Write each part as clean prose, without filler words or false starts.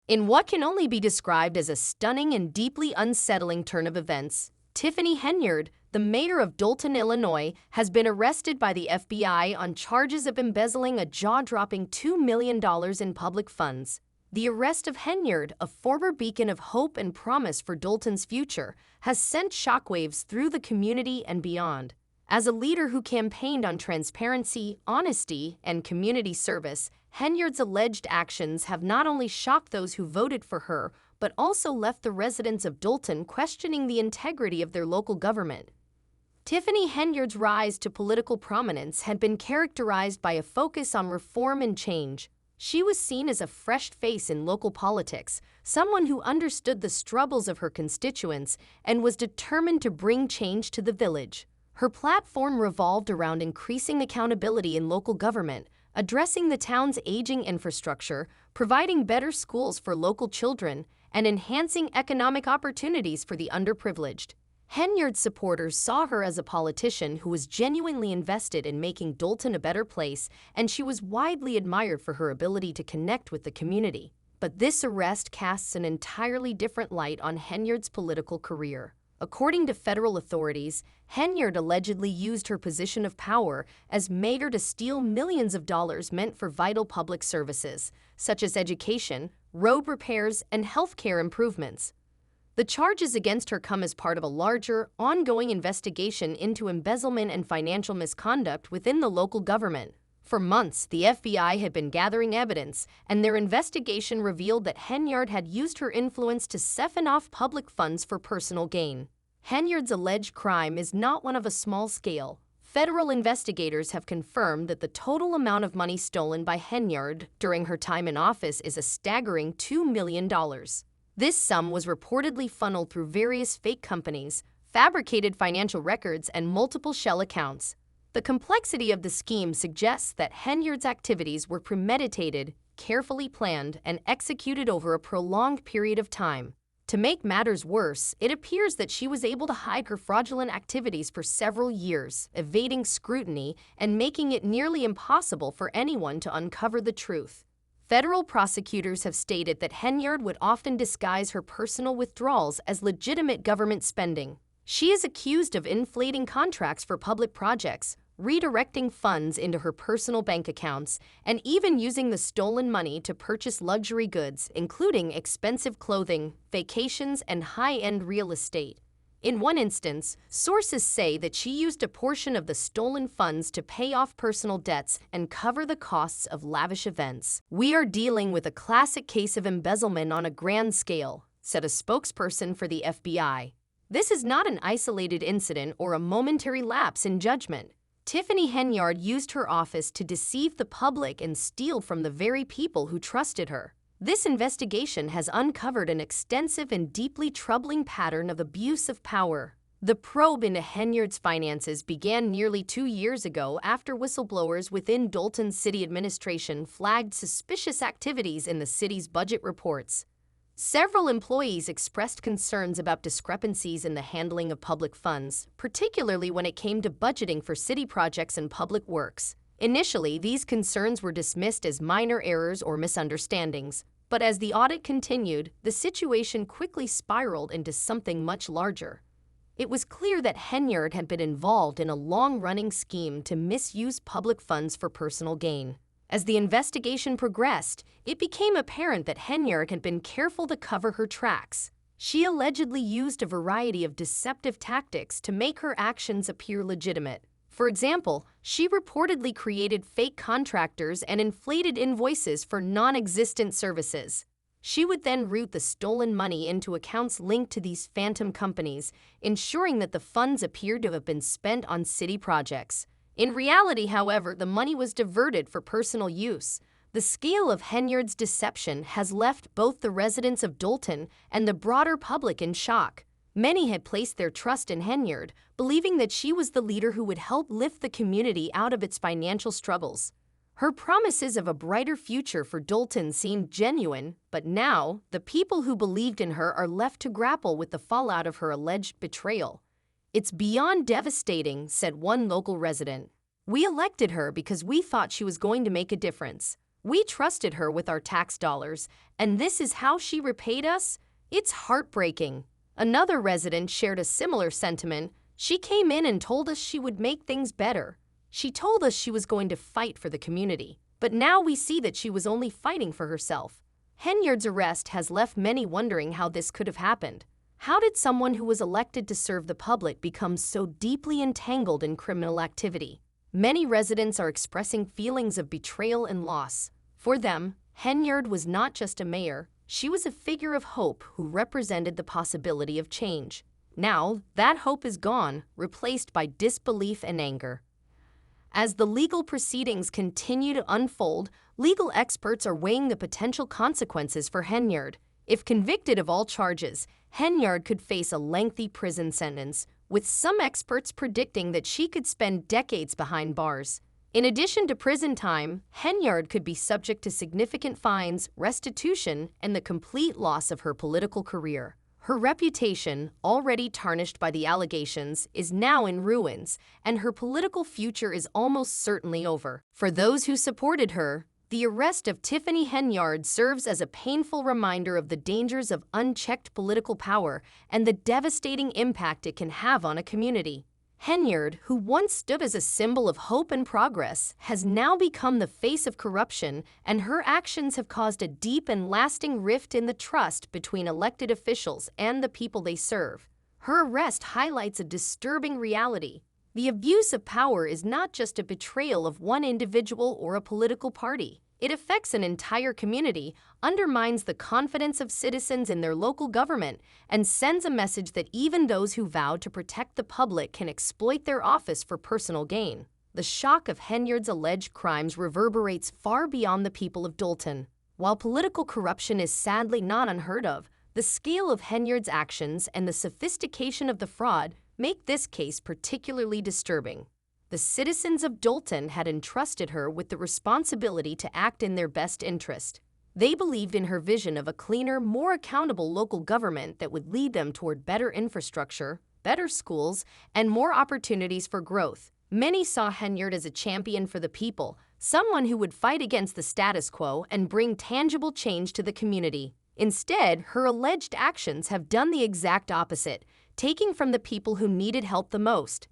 In what can only be described as a stunning and deeply unsettling turn of events, Tiffany Henyard, the mayor of Dolton, Illinois, has been arrested by the FBI on charges of embezzling a jaw-dropping $2 million in public funds. The arrest of Henyard, a former beacon of hope and promise for Dolton's future, has sent shockwaves through the community and beyond. As a leader who campaigned on transparency, honesty, and community service, Henyard's alleged actions have not only shocked those who voted for her, but also left the residents of Dolton questioning the integrity of their local government. Tiffany Henyard's rise to political prominence had been characterized by a focus on reform and change. She was seen as a fresh face in local politics, someone who understood the struggles of her constituents and was determined to bring change to the village. Her platform revolved around increasing accountability in local government, addressing the town's aging infrastructure, providing better schools for local children, and enhancing economic opportunities for the underprivileged. Henyard's supporters saw her as a politician who was genuinely invested in making Dolton a better place, and she was widely admired for her ability to connect with the community. But this arrest casts an entirely different light on Henyard's political career. According to federal authorities, Henyard allegedly used her position of power as mayor to steal millions of dollars meant for vital public services, such as education, road repairs, and healthcare improvements. The charges against her come as part of a larger, ongoing investigation into embezzlement and financial misconduct within the local government. For months, the FBI had been gathering evidence, and their investigation revealed that Henyard had used her influence to siphon off public funds for personal gain. Henyard's alleged crime is not one of a small scale. Federal investigators have confirmed that the total amount of money stolen by Henyard during her time in office is a staggering $2 million. This sum was reportedly funneled through various fake companies, fabricated financial records, and multiple shell accounts. The complexity of the scheme suggests that Henyard's activities were premeditated, carefully planned, and executed over a prolonged period of time. To make matters worse, it appears that she was able to hide her fraudulent activities for several years, evading scrutiny and making it nearly impossible for anyone to uncover the truth. Federal prosecutors have stated that Henyard would often disguise her personal withdrawals as legitimate government spending. She is accused of inflating contracts for public projects, redirecting funds into her personal bank accounts, and even using the stolen money to purchase luxury goods, including expensive clothing, vacations, and high-end real estate. In one instance, sources say that she used a portion of the stolen funds to pay off personal debts and cover the costs of lavish events. "We are dealing with a classic case of embezzlement on a grand scale," said a spokesperson for the FBI. This is not an isolated incident or a momentary lapse in judgment. Tiffany Henyard used her office to deceive the public and steal from the very people who trusted her. This investigation has uncovered an extensive and deeply troubling pattern of abuse of power. The probe into Henyard's finances began nearly 2 years ago after whistleblowers within Dolton's city administration flagged suspicious activities in the city's budget reports. Several employees expressed concerns about discrepancies in the handling of public funds, particularly when it came to budgeting for city projects and public works. Initially, these concerns were dismissed as minor errors or misunderstandings, but as the audit continued, the situation quickly spiraled into something much larger. It was clear that Henyard had been involved in a long-running scheme to misuse public funds for personal gain. As the investigation progressed, it became apparent that Henyard had been careful to cover her tracks. She allegedly used a variety of deceptive tactics to make her actions appear legitimate. For example, she reportedly created fake contractors and inflated invoices for non-existent services. She would then route the stolen money into accounts linked to these phantom companies, ensuring that the funds appeared to have been spent on city projects. In reality, however, the money was diverted for personal use. The scale of Henyard's deception has left both the residents of Dolton and the broader public in shock. Many had placed their trust in Henyard, believing that she was the leader who would help lift the community out of its financial struggles. Her promises of a brighter future for Dolton seemed genuine, but now, the people who believed in her are left to grapple with the fallout of her alleged betrayal. "It's beyond devastating," said one local resident. "We elected her because we thought she was going to make a difference. We trusted her with our tax dollars, and this is how she repaid us? It's heartbreaking." Another resident shared a similar sentiment. "She came in and told us she would make things better. She told us she was going to fight for the community. But now we see that she was only fighting for herself." Henyard's arrest has left many wondering how this could have happened. How did someone who was elected to serve the public become so deeply entangled in criminal activity? Many residents are expressing feelings of betrayal and loss. For them, Henyard was not just a mayor, she was a figure of hope who represented the possibility of change. Now, that hope is gone, replaced by disbelief and anger. As the legal proceedings continue to unfold, legal experts are weighing the potential consequences for Henyard. If convicted of all charges, Henyard could face a lengthy prison sentence, with some experts predicting that she could spend decades behind bars. In addition to prison time, Henyard could be subject to significant fines, restitution, and the complete loss of her political career. Her reputation, already tarnished by the allegations, is now in ruins, and her political future is almost certainly over. For those who supported her, the arrest of Tiffany Henyard serves as a painful reminder of the dangers of unchecked political power and the devastating impact it can have on a community. Henyard, who once stood as a symbol of hope and progress, has now become the face of corruption, and her actions have caused a deep and lasting rift in the trust between elected officials and the people they serve. Her arrest highlights a disturbing reality. The abuse of power is not just a betrayal of one individual or a political party. It affects an entire community, undermines the confidence of citizens in their local government, and sends a message that even those who vow to protect the public can exploit their office for personal gain. The shock of Henyard's alleged crimes reverberates far beyond the people of Dolton. While political corruption is sadly not unheard of, the scale of Henyard's actions and the sophistication of the fraud make this case particularly disturbing. The citizens of Dolton had entrusted her with the responsibility to act in their best interest. They believed in her vision of a cleaner, more accountable local government that would lead them toward better infrastructure, better schools, and more opportunities for growth. Many saw Henyard as a champion for the people, someone who would fight against the status quo and bring tangible change to the community. Instead, her alleged actions have done the exact opposite, taking from the people who needed help the most.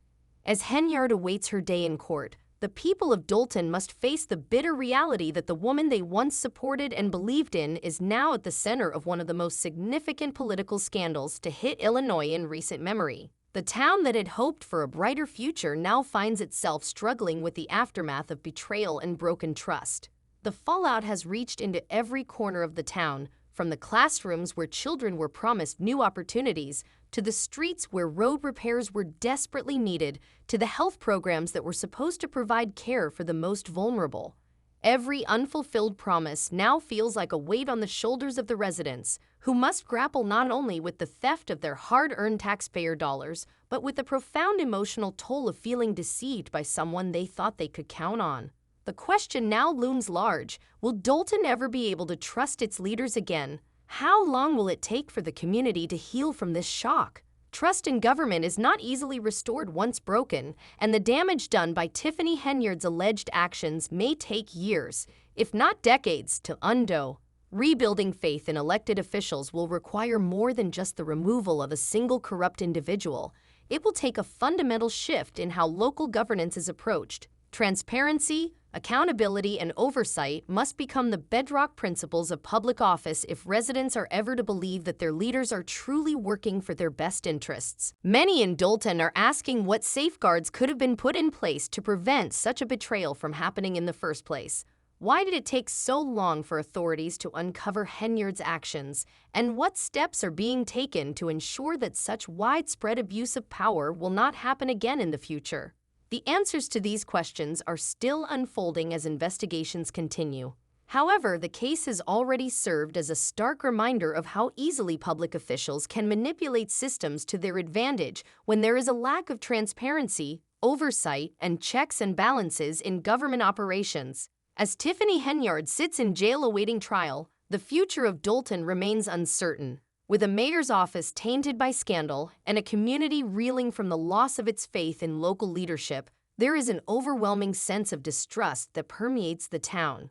As Henyard awaits her day in court, the people of Dolton must face the bitter reality that the woman they once supported and believed in is now at the center of one of the most significant political scandals to hit Illinois in recent memory. The town that had hoped for a brighter future now finds itself struggling with the aftermath of betrayal and broken trust. The fallout has reached into every corner of the town, from the classrooms where children were promised new opportunities, to the streets where road repairs were desperately needed, to the health programs that were supposed to provide care for the most vulnerable. Every unfulfilled promise now feels like a weight on the shoulders of the residents, who must grapple not only with the theft of their hard-earned taxpayer dollars, but with the profound emotional toll of feeling deceived by someone they thought they could count on. The question now looms large: will Dolton ever be able to trust its leaders again? How long will it take for the community to heal from this shock? Trust in government is not easily restored once broken, and the damage done by Tiffany Henyard's alleged actions may take years, if not decades, to undo. Rebuilding faith in elected officials will require more than just the removal of a single corrupt individual. It will take a fundamental shift in how local governance is approached. Transparency, accountability, and oversight must become the bedrock principles of public office if residents are ever to believe that their leaders are truly working for their best interests. Many in Dolton are asking what safeguards could have been put in place to prevent such a betrayal from happening in the first place. Why did it take so long for authorities to uncover Henyard's actions, and what steps are being taken to ensure that such widespread abuse of power will not happen again in the future? The answers to these questions are still unfolding as investigations continue. However, the case has already served as a stark reminder of how easily public officials can manipulate systems to their advantage when there is a lack of transparency, oversight, and checks and balances in government operations. As Tiffany Henyard sits in jail awaiting trial, the future of Dolton remains uncertain. With a mayor's office tainted by scandal and a community reeling from the loss of its faith in local leadership, there is an overwhelming sense of distrust that permeates the town.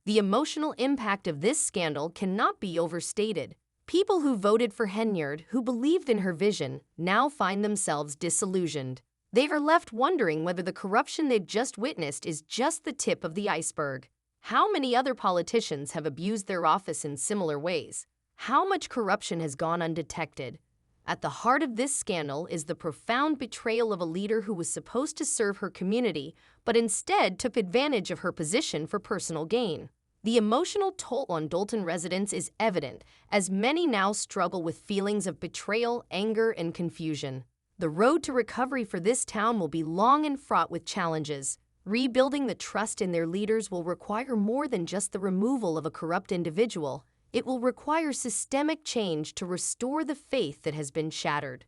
The emotional impact of this scandal cannot be overstated. People who voted for Henyard, who believed in her vision, now find themselves disillusioned. They are left wondering whether the corruption they've just witnessed is just the tip of the iceberg. How many other politicians have abused their office in similar ways? How much corruption has gone undetected? At the heart of this scandal is the profound betrayal of a leader who was supposed to serve her community, but instead took advantage of her position for personal gain. The emotional toll on Dolton residents is evident, as many now struggle with feelings of betrayal, anger, and confusion. The road to recovery for this town will be long and fraught with challenges. Rebuilding the trust in their leaders will require more than just the removal of a corrupt individual. It will require systemic change to restore the faith that has been shattered.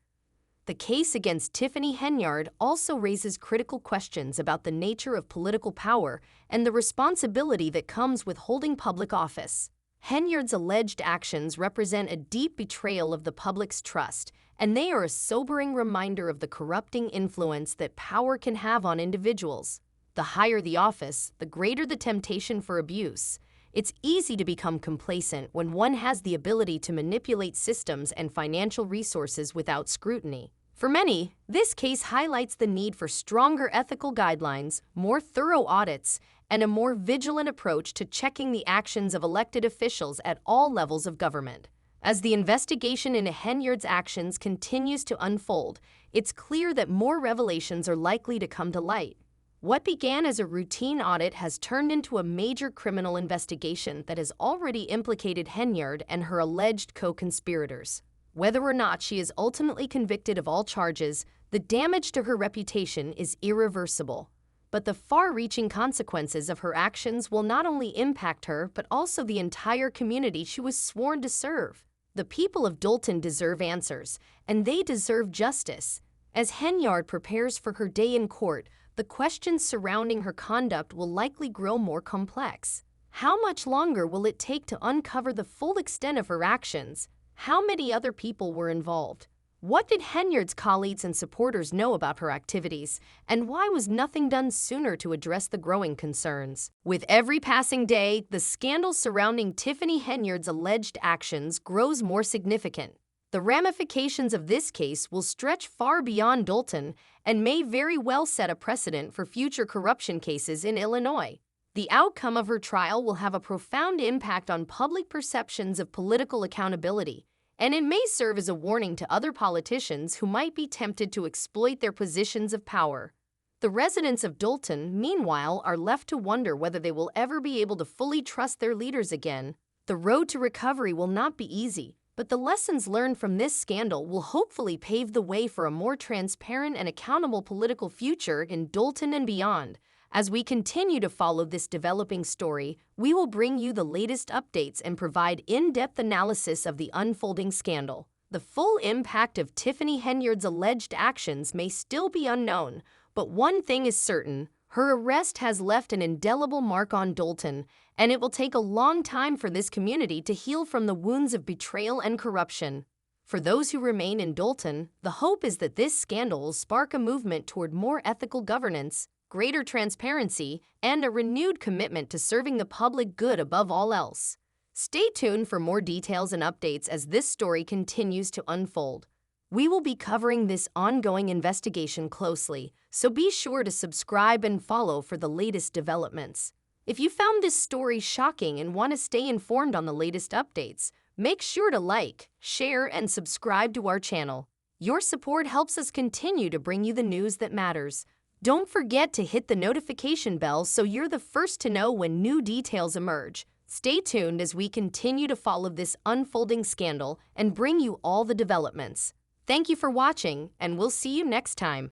The case against Tiffany Henyard also raises critical questions about the nature of political power and the responsibility that comes with holding public office. Henyard's alleged actions represent a deep betrayal of the public's trust, and they are a sobering reminder of the corrupting influence that power can have on individuals. The higher the office, the greater the temptation for abuse. It's easy to become complacent when one has the ability to manipulate systems and financial resources without scrutiny. For many, this case highlights the need for stronger ethical guidelines, more thorough audits, and a more vigilant approach to checking the actions of elected officials at all levels of government. As the investigation into Henyard's actions continues to unfold, it's clear that more revelations are likely to come to light. What began as a routine audit has turned into a major criminal investigation that has already implicated Henyard and her alleged co-conspirators. Whether or not she is ultimately convicted of all charges, the damage to her reputation is irreversible. But the far-reaching consequences of her actions will not only impact her, but also the entire community she was sworn to serve. The people of Dolton deserve answers, and they deserve justice. As Henyard prepares for her day in court, the questions surrounding her conduct will likely grow more complex. How much longer will it take to uncover the full extent of her actions? How many other people were involved? What did Henyard's colleagues and supporters know about her activities? And why was nothing done sooner to address the growing concerns? With every passing day, the scandal surrounding Tiffany Henyard's alleged actions grows more significant. The ramifications of this case will stretch far beyond Dolton and may very well set a precedent for future corruption cases in Illinois. The outcome of her trial will have a profound impact on public perceptions of political accountability, and it may serve as a warning to other politicians who might be tempted to exploit their positions of power. The residents of Dolton, meanwhile, are left to wonder whether they will ever be able to fully trust their leaders again. The road to recovery will not be easy, but the lessons learned from this scandal will hopefully pave the way for a more transparent and accountable political future in Dolton and beyond. As we continue to follow this developing story, we will bring you the latest updates and provide in-depth analysis of the unfolding scandal. The full impact of Tiffany Henyard's alleged actions may still be unknown, but one thing is certain: her arrest has left an indelible mark on Dolton, and it will take a long time for this community to heal from the wounds of betrayal and corruption. For those who remain in Dolton, the hope is that this scandal will spark a movement toward more ethical governance, greater transparency, and a renewed commitment to serving the public good above all else. Stay tuned for more details and updates as this story continues to unfold. We will be covering this ongoing investigation closely, so be sure to subscribe and follow for the latest developments. If you found this story shocking and want to stay informed on the latest updates, make sure to like, share, and subscribe to our channel. Your support helps us continue to bring you the news that matters. Don't forget to hit the notification bell so you're the first to know when new details emerge. Stay tuned as we continue to follow this unfolding scandal and bring you all the developments. Thank you for watching, and we'll see you next time.